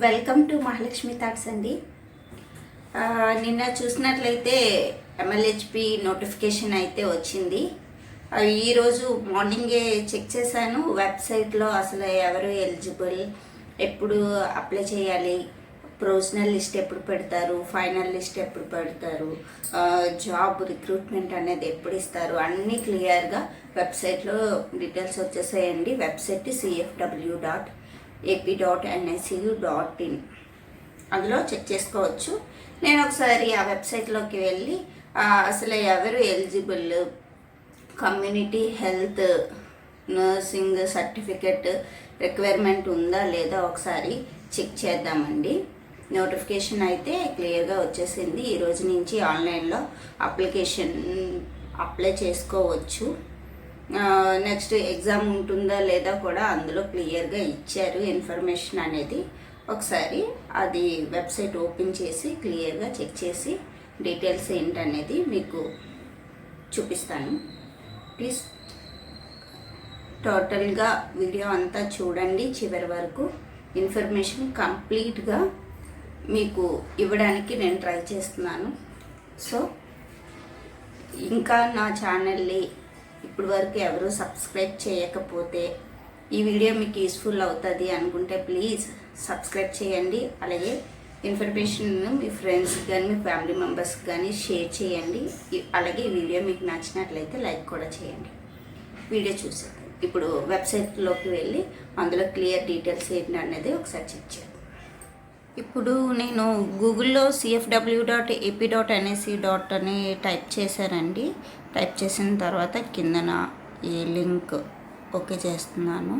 Welcome to Mahalakshmi thoughts అండి. నిన్న చూసినట్లయితే MLHP నోటిఫికేషన్ అయితే వచ్చింది. ఈరోజు మార్నింగే చెక్ చేశాను వెబ్సైట్లో. అసలు ఎవరు ఎలిజిబుల్, ఎప్పుడు అప్లై చేయాలి, ప్రొవిజనల్ లిస్ట్ ఎప్పుడు పెడతారు, ఫైనల్ లిస్ట్ ఎప్పుడు పెడతారు, జాబ్ రిక్రూట్మెంట్ అనేది ఎప్పుడు ఇస్తారు, అన్నీ క్లియర్గా వెబ్సైట్లో డీటెయిల్స్ వచ్చేసాయండి. వెబ్సైట్ cfw.ap.nic.in, అందులో చెక్ చేసుకోవచ్చు. నేను ఒకసారి ఆ వెబ్సైట్లోకి వెళ్ళి అసలు ఎవరు eligible, community health nursing certificate requirement ఉందా లేదా ఒకసారి చెక్ చేద్దామండి. నోటిఫికేషన్ అయితే క్లియర్గా వచ్చేసింది. ఈరోజు నుంచి ఆన్లైన్లో అప్లై చేసుకోవచ్చు. నెక్స్ట్ ఎగ్జామ్ ఉంటుందా లేదా కూడా అందులో క్లియర్గా ఇచ్చారు ఇన్ఫర్మేషన్ అనేది. ఒకసారి అది వెబ్సైట్ ఓపెన్ చేసి క్లియర్గా చెక్ చేసి డీటెయిల్స్ ఏంటనేది మీకు చూపిస్తాను. ప్లీజ్ టోటల్గా వీడియో అంతా చూడండి చివరి వరకు. ఇన్ఫర్మేషన్ కంప్లీట్గా మీకు ఇవ్వడానికి నేను ట్రై చేస్తున్నాను. సో ఇంకా నా ఛానల్ని ఇప్పుడు వరకు ఎవరు సబ్స్క్రైబ్ చేయకపోతే ఈ వీడియో మీకు యూస్ఫుల్ అవుతుంది అనుకుంటే ప్లీజ్ సబ్స్క్రైబ్ చేయండి. అలాగే ఇన్ఫర్మేషన్ మీ ఫ్రెండ్స్కి కానీ మీ ఫ్యామిలీ మెంబర్స్కి కానీ షేర్ చేయండి. అలాగే ఈ వీడియో మీకు నచ్చినట్లయితే లైక్ కూడా చేయండి. వీడియో చూసాక ఇప్పుడు వెబ్సైట్లోకి వెళ్ళి అందులో క్లియర్ డీటెయిల్స్ ఏంటి అనేది ఒకసారి చెక్ చేయండి. ఇప్పుడు నేను గూగుల్లో cfw.ap.nic. అని టైప్ చేశానండి. టైప్ చేసిన తర్వాత కిందన ఈ లింక్ ఓకే చేస్తున్నాను.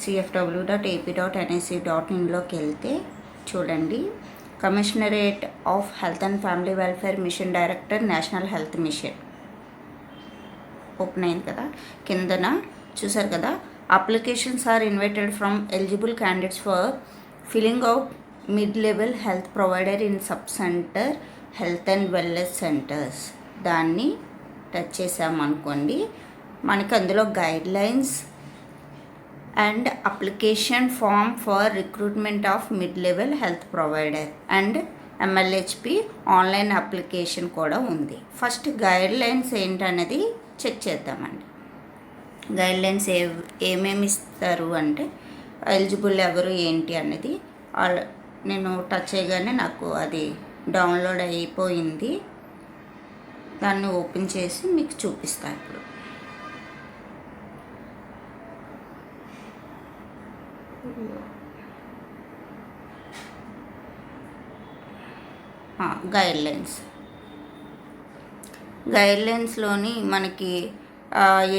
cfw.ap.nic.inలోకి వెళ్తే చూడండి, commissionerate of health and family welfare mission director, national health mission open అయింది కదా. కిందన చూసారు కదా, applications are invited from eligible candidates for filling out mid-level health provider in sub centre health and wellness centres. దాన్ని touch చేసామనుకోండి, మనకి అందులో guidelines and application form for recruitment of mid-level health provider and MLHP online application కూడా ఉంది. First guidelines ఏంటనేది check చేద్దామండి. Guidelines ఏమేమి ఇస్తారు అంటే ఎలిజిబుల్ ఎవరు ఏంటి అనేది నేను టచ్ చేయగానే నాకు అది డౌన్లోడ్ అయిపోయింది. దాన్ని ఓపెన్ చేసి మీకు చూపిస్తాను ఇప్పుడు. గైడ్లైన్స్లోని మనకి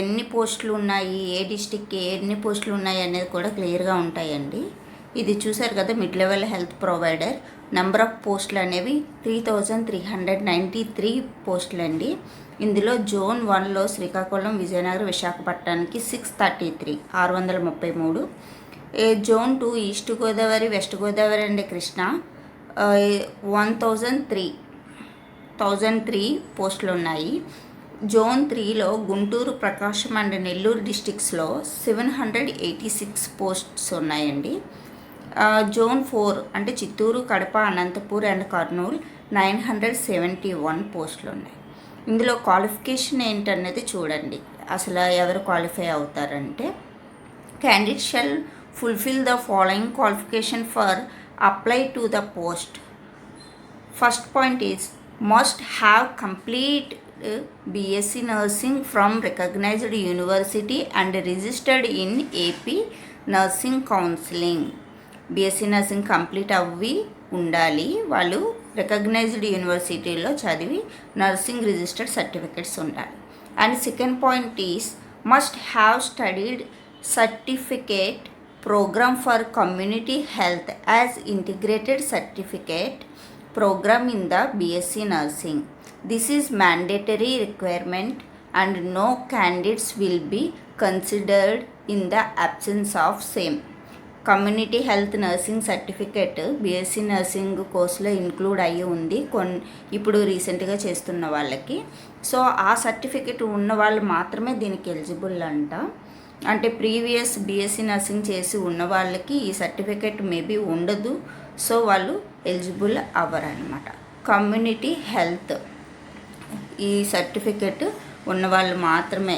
ఎన్ని పోస్టులు ఉన్నాయి, ఏ డిస్టిక్కి ఎన్ని పోస్టులు ఉన్నాయి అనేది కూడా క్లియర్గా ఉంటాయండి. ఇది చూసారు కదా, mid level health provider number of పోస్టులు అనేవి 3393 పోస్టులు అండి. ఇందులో జోన్ 1లో శ్రీకాకుళం, విజయనగరం, విశాఖపట్నానికి 633. Zone 2 East Godavari, West Godavari and Krishna 1003 పోస్టులు ఉన్నాయి. జోన్ 3లో గుంటూరు, ప్రకాశం అండ్ నెల్లూరు డిస్టిక్స్లో 786 పోస్ట్స్ ఉన్నాయండి. జోన్ 4 అంటే చిత్తూరు, కడప, అనంతపూర్ అండ్ కర్నూలు 971 పోస్టులు ఉన్నాయి. ఇందులో క్వాలిఫికేషన్ ఏంటనేది చూడండి. అసలు ఎవరు క్వాలిఫై అవుతారంటే, candidate shall fulfil the following qualification for apply to the post. First point is must have complete BSc nursing from recognized university and registered in AP nursing counseling. BSc nursing complete అవ్వి ఉండాలి. వాళ్ళు recognised యూనివర్సిటీలో చదివి nursing registered certificates ఉండాలి. And second point is must have studied certificate programme for community health as integrated certificate programme in the BSc nursing. This is mandatory requirement and no candidates will be considered in the absence of same. Community health nursing certificate BSc nursing కోర్సులో include అయ్యి ఉంది ఇప్పుడు రీసెంట్గా చేస్తున్న వాళ్ళకి. So ఆ certificate ఉన్న వాళ్ళు మాత్రమే దీనికి ఎలిజిబుల్ అంట. అంటే ప్రీవియస్ బీఎస్సీ నర్సింగ్ చేసి ఉన్న వాళ్ళకి ఈ సర్టిఫికెట్ మేబీ ఉండదు, సో వాళ్ళు ఎలిజిబుల్ అవ్వరనమాట. కమ్యూనిటీ హెల్త్ ఈ సర్టిఫికెట్ ఉన్న వాళ్ళు మాత్రమే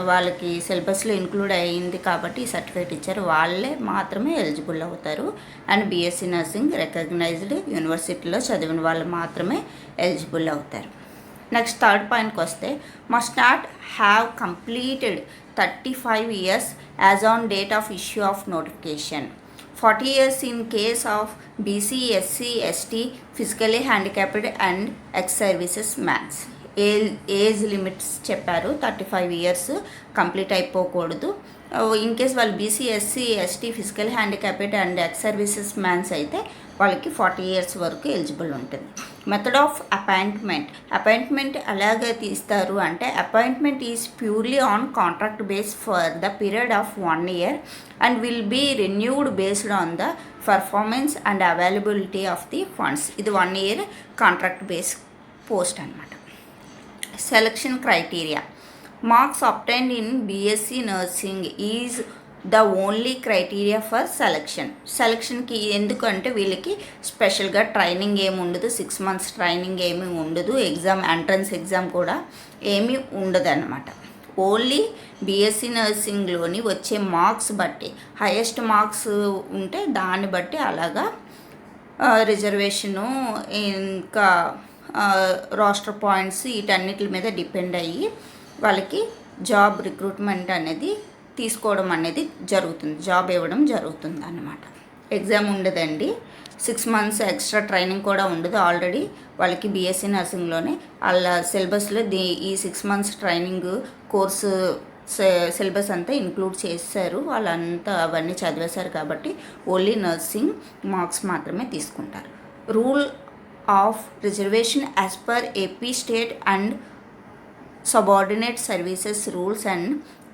వాళ్ళకి సిలబస్లో ఇంక్లూడ్ అయ్యింది కాబట్టి ఈ సర్టిఫికేట్ ఇచ్చారు, వాళ్ళే మాత్రమే ఎలిజిబుల్ అవుతారు. అండ్ బీఎస్సీ నర్సింగ్ రికగ్నైజ్డ్ యూనివర్సిటీలో చదివిన వాళ్ళు మాత్రమే ఎలిజిబుల్ అవుతారు. నెక్స్ట్ థర్డ్ పాయింట్కి వస్తే must not have completed 35 years as on date of issue of notification, 40 years in case of BC, SC, ST, physically handicapped and ex services mans. Age limits చెప్పారు, 35 years complete అయిపోకూడదు. In case వాళ్ళు BC, SC, ST, physical handicapped and ex services mans అయితే వాళ్ళకి 40 years వరకు eligible ఉంటుంది. Method of appointment ఎలాగ తీస్తారు అంటే appointment is purely on contract base for the period of 1 year and will be renewed based on the performance and availability of the funds. ఇది 1 year contract base post అనమాట. Selection criteria, marks obtained in BSc nursing is the only criteria for సెలక్షన్కి. ఎందుకంటే వీళ్ళకి స్పెషల్గా training ఏమి ఉండదు, 6 months training ఏమీ ఉండదు, ఎంట్రన్స్ ఎగ్జామ్ కూడా ఏమీ ఉండదు అనమాట. ఓన్లీ బీఎస్సీ నర్సింగ్లోని వచ్చే మార్క్స్ బట్టి, హైయెస్ట్ మార్క్స్ ఉంటే దాన్ని బట్టి అలాగా రిజర్వేషను ఇంకా రోస్టర్ పాయింట్స్ వీటన్నిటి మీద డిపెండ్ అయ్యి వాళ్ళకి జాబ్ రిక్రూట్మెంట్ అనేది తీసుకోవడం అనేది జరుగుతుంది, జాబ్ ఇవ్వడం జరుగుతుంది అన్నమాట. ఎగ్జామ్ ఉండదండి, 6 months ఎక్స్ట్రా ట్రైనింగ్ కూడా ఉండదు. ఆల్రెడీ వాళ్ళకి బీఎస్సీ నర్సింగ్లోనే వాళ్ళ సిలబస్లో ఈ 6 months ట్రైనింగ్ కోర్సు సిలబస్ అంతా ఇంక్లూడ్ చేశారు, వాళ్ళంతా అవన్నీ చదివేశారు కాబట్టి ఓన్లీ నర్సింగ్ మార్క్స్ మాత్రమే తీసుకుంటారు. Rule of reservation as per AP state and subordinate services rules and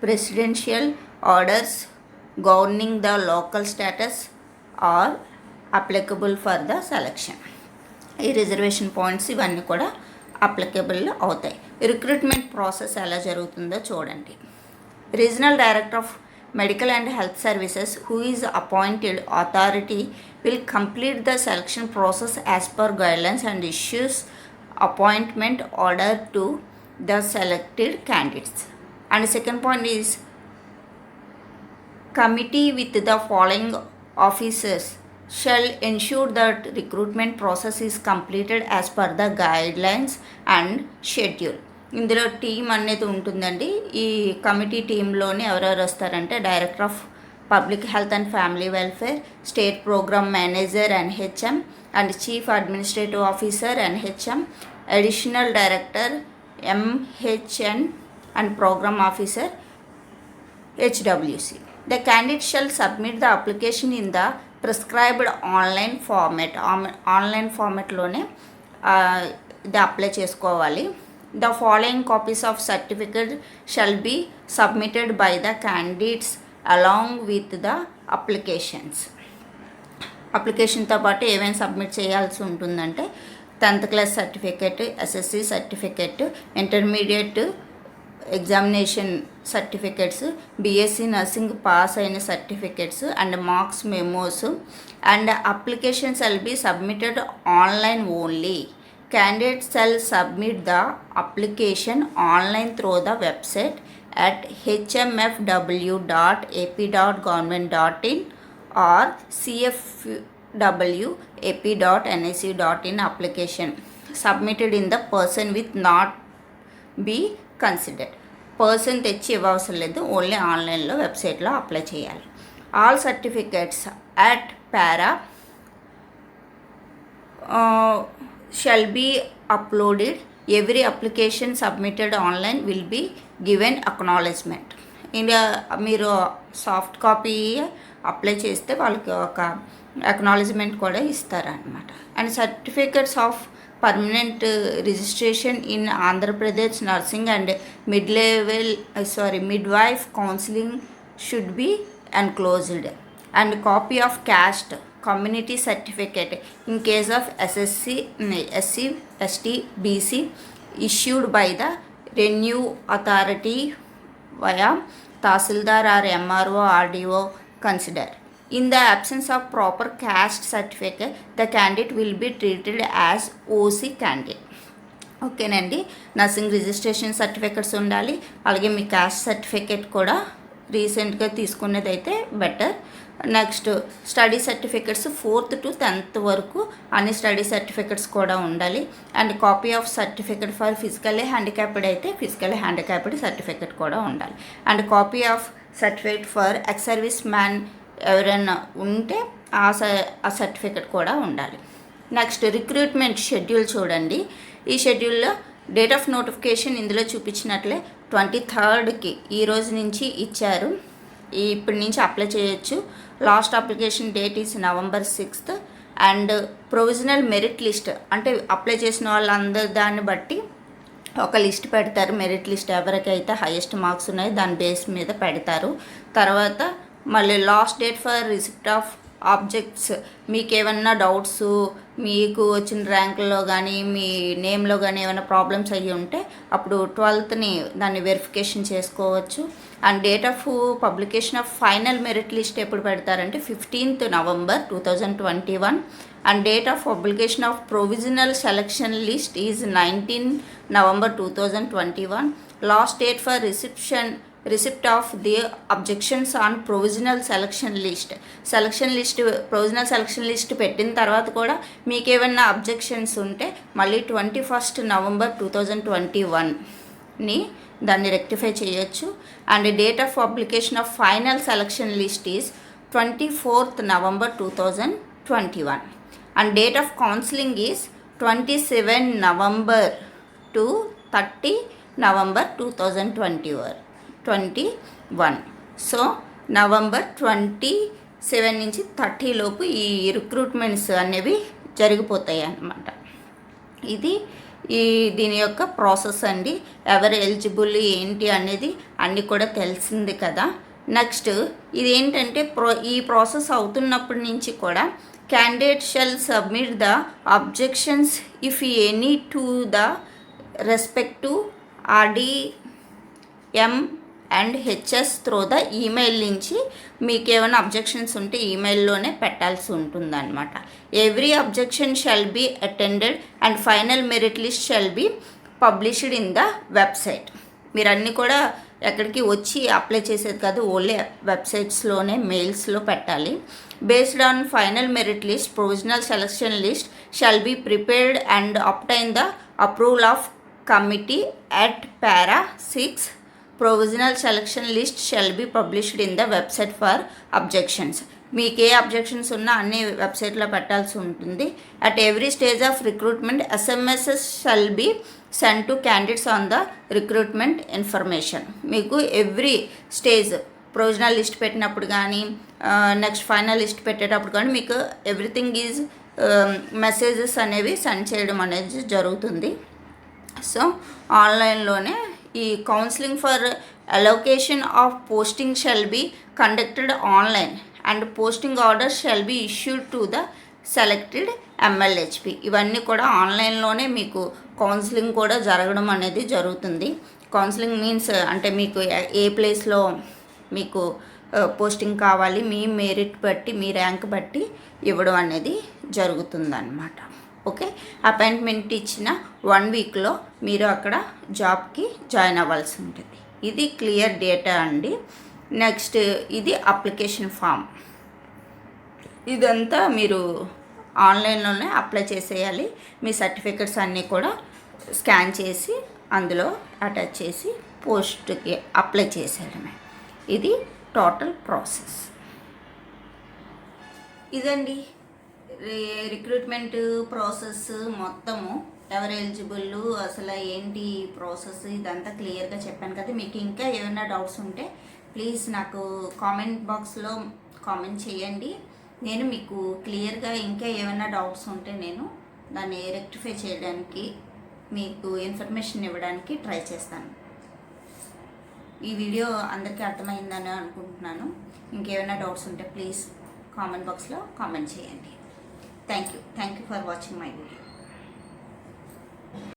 presidential orders governing the local status are applicable for the selection. ఈ reservation points ఇవన్నీ కూడా అప్లికబుల్ అవుతాయి. రిక్రూట్మెంట్ ప్రాసెస్ ఎలా జరుగుతుందో చూడండి. Regional director of medical and health services who is appointed authority will complete the selection process as per guidelines and issues appointment order to the selected candidates. And second point is committee with the following officers shall ensure that recruitment process is completed as per the guidelines and schedule. ఇందులో team అనేది ఉంటుందండి. ఈ committee టీంలోని ఎవరెవరు వస్తారంటే director of public health and family welfare, state programme manager NHM and chief administrative officer NHM, additional director MHN and Program Officer HWC. The candidate shall submit the application in the prescribed online format. Online formatలోనే ఇది apply చేసుకోవాలి. The following copies of certificate shall be submitted by the candidates along with the applications. అప్లికేషన్తో పాటు ఏమేమి submit చేయాల్సి ఉంటుందంటే 10th class certificate, SSC certificate, intermediate examination certificates, BSc nursing pass అయిన certificates and marks memos. And application shall be submitted online only. Candidates shall submit the application online through the website at hmfw.ap.government.in or cfw.ap.nic.in. Application submitted in the person with not be considered. Person తెచ్చి ఇవ్వవసరం లేదు, only ఆన్లైన్లో వెబ్సైట్లో apply చేయాలి. All certificates at para shall be uploaded. Every application submitted online will be given acknowledgement. ఇంకా మీరు soft copy apply చేస్తే వాళ్ళకి ఒక అక్నాలెడ్జ్మెంట్ కూడా ఇస్తారనమాట. And certificates of permanent registration in Andhra Pradesh nursing and midwife counseling should be enclosed. And copy of caste community certificate in case of SSC, SC, ST, BC issued by the revenue authority via Tahsildar or MRO, RDO consider. In the absence of proper caste certificate, the candidate will be treated as OC candidate. ఓకేనండి, nursing registration certificates ఉండాలి, అలాగే మీ caste certificate కూడా రీసెంట్గా తీసుకునేది అయితే better. Next study certificates 4th to 10th వరకు అన్ని study certificates కూడా ఉండాలి. And copy of certificate for physically handicapped అయితే ఫిజికల్లీ హ్యాండిక్యాప్డ్ సర్టిఫికెట్ కూడా ఉండాలి. And copy of certificate for ex service man ఎవరైనా ఉంటే ఆ సర్టిఫికెట్ కూడా ఉండాలి. నెక్స్ట్ రిక్రూట్మెంట్ షెడ్యూల్ చూడండి. ఈ షెడ్యూల్లో డేట్ ఆఫ్ నోటిఫికేషన్ ఇందులో చూపించినట్లే 23rdకి ఈ రోజు నుంచి ఇచ్చారు. ఇప్పటి నుంచి అప్లై చేయొచ్చు. Last application date is November 6th. And provisional merit list అంటే అప్లై చేసిన వాళ్ళందరి దాన్ని బట్టి ఒక లిస్ట్ పెడతారు. మెరిట్ లిస్ట్ ఎవరికైతే హైయెస్ట్ మార్క్స్ ఉన్నాయో దాని బేస్ మీద పెడతారు. తర్వాత మళ్ళీ last date for receipt of objects, మీకు ఏమన్నా డౌట్స్, మీకు వచ్చిన ర్యాంకుల్లో కానీ మీ నేమ్లో కానీ ఏమైనా ప్రాబ్లమ్స్ అయ్యి ఉంటే అప్పుడు 12thని దాన్ని వెరిఫికేషన్ చేసుకోవచ్చు. And date of publication of final merit list ఎప్పుడు పెడతారంటే 15th November 2021. And date of publication of provisional selection list is 19 November 2021. Last date for receipt of the objections on provisional selection list. Provisional selection list పెట్టిన తర్వాత కూడా మీకు ఏమైనా objections ఉంటే మళ్ళీ 21st November 2021ని దాన్ని రెక్టిఫై చేయొచ్చు. And date of publication of final selection list is 24th November 2021. And date of counselling is 27 November to 30 November 2021. So November 27 నుంచి 30 లోపు ఈ రిక్రూట్మెంట్స్ అనేవి జరిగిపోతాయి అన్నమాట. ఇది దీని యొక్క ప్రాసెస్ అండి. ఎవరు ఎలిజిబుల్ ఏంటి అనేది అన్నీ కూడా తెలిసింది కదా. నెక్స్ట్ ఇది ఏంటంటే ఈ ప్రాసెస్ అవుతున్నప్పటి నుంచి కూడా candidate shall submit the objections if any to the respective RDM and HS through the email నుంచి మీకు ఏమైనా అబ్జెక్షన్స్ ఉంటే ఈమెయిల్లోనే పెట్టాల్సి ఉంటుందన్నమాట. Every objection shall be attended and final merit list shall be published in the website. మీరు అన్నీ కూడా ఎక్కడికి వచ్చి అప్లై చేసేది కాదు, ఓన్లీ వెబ్సైట్స్లోనే మెయిల్స్లో పెట్టాలి. Based on final merit list provisional selection list shall be prepared and obtain the approval of committee at para 6. Provisional selection list shall be published in the website for objections. మీకు ఏ objections ఉన్నా అన్ని వెబ్సైట్లో పెట్టాల్సి ఉంటుంది. At every stage of recruitment SMS shall be send to candidates on the recruitment information. మీకు every stage provisional list పెట్టినప్పుడు కానీ నెక్స్ట్ ఫైనల్ లిస్ట్ పెట్టేటప్పుడు కానీ మీకు ఎవ్రీథింగ్ ఈజ్ మెసేజెస్ అనేవి సెండ్ చేయడం అనేది జరుగుతుంది. సో ఆన్లైన్లోనే ఈ counselling for allocation of posting shall be conducted online and posting order shall be issued to the selected MLHP. ఇవన్నీ కూడా ఆన్లైన్లోనే మీకు కౌన్సిలింగ్ కూడా జరగడం అనేది జరుగుతుంది. కౌన్సిలింగ్ మీన్స్ అంటే మీకు ఏ ప్లేస్లో మీకు పోస్టింగ్ కావాలి, మీ మెరిట్ బట్టి మీ ర్యాంక్ బట్టి ఇవ్వడం అనేది జరుగుతుందన్నమాట. ఓకే, అపాయింట్మెంట్ ఇచ్చిన 1 weekలో మీరు అక్కడ జాబ్కి జాయిన్ అవ్వాల్సి ఉంటుంది. ఇది క్లియర్ డేటా అండి. నెక్స్ట్ ఇది అప్లికేషన్ ఫామ్. ఇదంతా మీరు ఆన్లైన్లోనే అప్లై చేసేయాలి. మీ సర్టిఫికెట్స్ అన్నీ కూడా స్కాన్ చేసి అందులో అటాచ్ చేసి పోస్ట్కి అప్లై చేసేయడమే. ఇది టోటల్ ప్రాసెస్. ఇదండి రిక్రూట్మెంట్ ప్రాసెస్ మొత్తము. ఎవరు ఎలిజిబుల్, అసలు ఏంటి ప్రాసెస్, ఇదంతా క్లియర్గా చెప్పాను కదా. మీకు ఇంకా ఏమైనా డౌట్స్ ఉంటే ప్లీజ్ నాకు కామెంట్ బాక్స్లో కామెంట్ చేయండి. నేను మీకు క్లియర్గా ఇంకా ఏమైనా డౌట్స్ ఉంటే నేను దాన్ని రెక్టిఫై చేయడానికి మీకు ఇన్ఫర్మేషన్ ఇవ్వడానికి ట్రై చేస్తాను. ఈ వీడియో అందరికీ అర్థమైందని అనుకుంటున్నాను. ఇంకేమైనా డౌట్స్ ఉంటే ప్లీజ్ కామెంట్ బాక్స్లో కామెంట్ చేయండి. Thank you for watching my video.